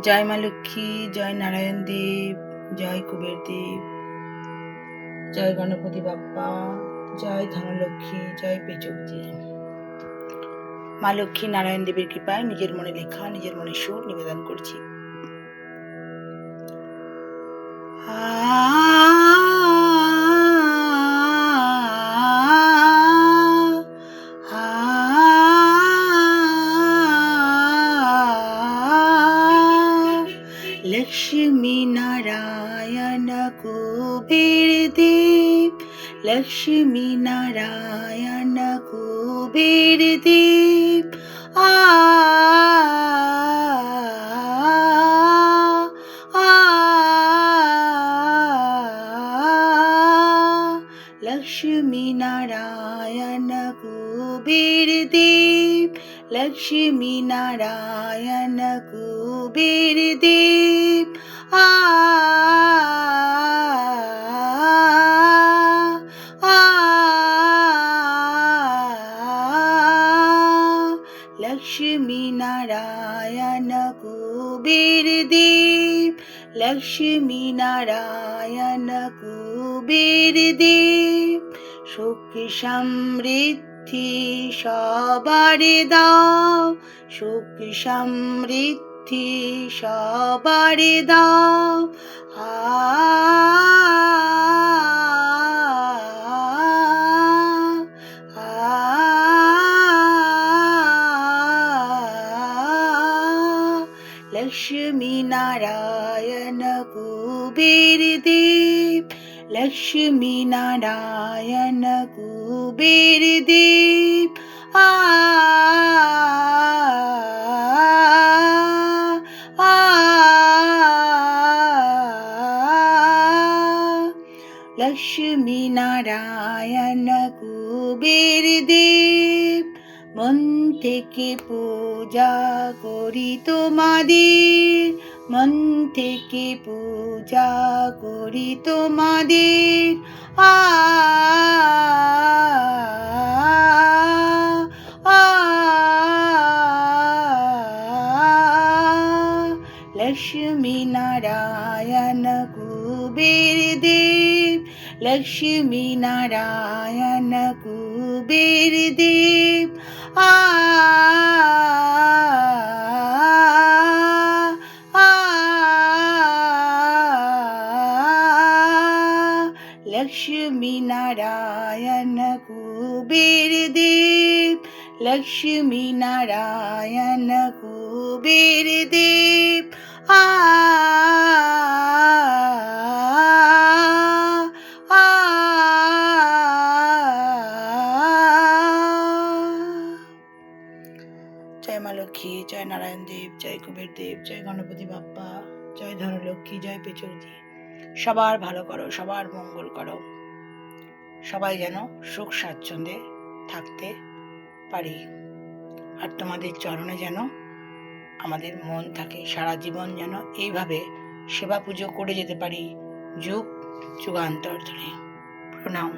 জয় মা লক্ষ্মী, জয় নারায়ণ দেব, জয় কুবের দেব, জয় গণপতি বাপ্পা, জয় ধনলক্ষ্মী, জয় পেচকজি। মা লক্ষ্মী নারায়ণ দেবের কৃপায় নিজের মনে লেখা, নিজের মনে সুর নিবেদন করছি। लक्ष्मी नारायण कुबेर देव, लक्ष्मी नारायण कुबेर देव, लक्ष्मी नारायण कुबेर देव, लक्ष्मी नारायण कुबेर देव, लक्ष्मी नारायण कुबेर देव, लक्ष्मी नारायण कुबेर देव, सुख समृद्धि सबारे दाओ, सुख समृद्धि सबारे दाओ, लक्ष्मी नारायण कुबेर देव, लक्ष्मी नारायण कुबेर देव, लक्ष्मी नारायण कुबेर देव, मन থেকে পূজা করি তোমাদের, মন থেকে পূজা করি তোমাদের, लक्ष्मी नारायण कुबेर देव, लक्ष्मी नारायण कुबेर देव, लक्ष्मी नारायण कुबेर देव, लक्ष्मी नारायण कुबेर देव, জয় মা লক্ষ্মী, জয় নারায়ণ দেব, জয় কুবের দেব, জয় গণপতি বাপ্পা, জয় ধনলক্ষ্মী, জয় পেচকজি। সবার ভালো করো, সবার মঙ্গল করো, সবাই যেন সুখ স্বাচ্ছন্দ্যে থাকতে পারি, আর তোমাদের চরণে যেন আমাদের মন থাকে, সারা জীবন যেন এইভাবে সেবা পুজো করে যেতে পারি, যুগ যুগান্তর ধরে। প্রণাম।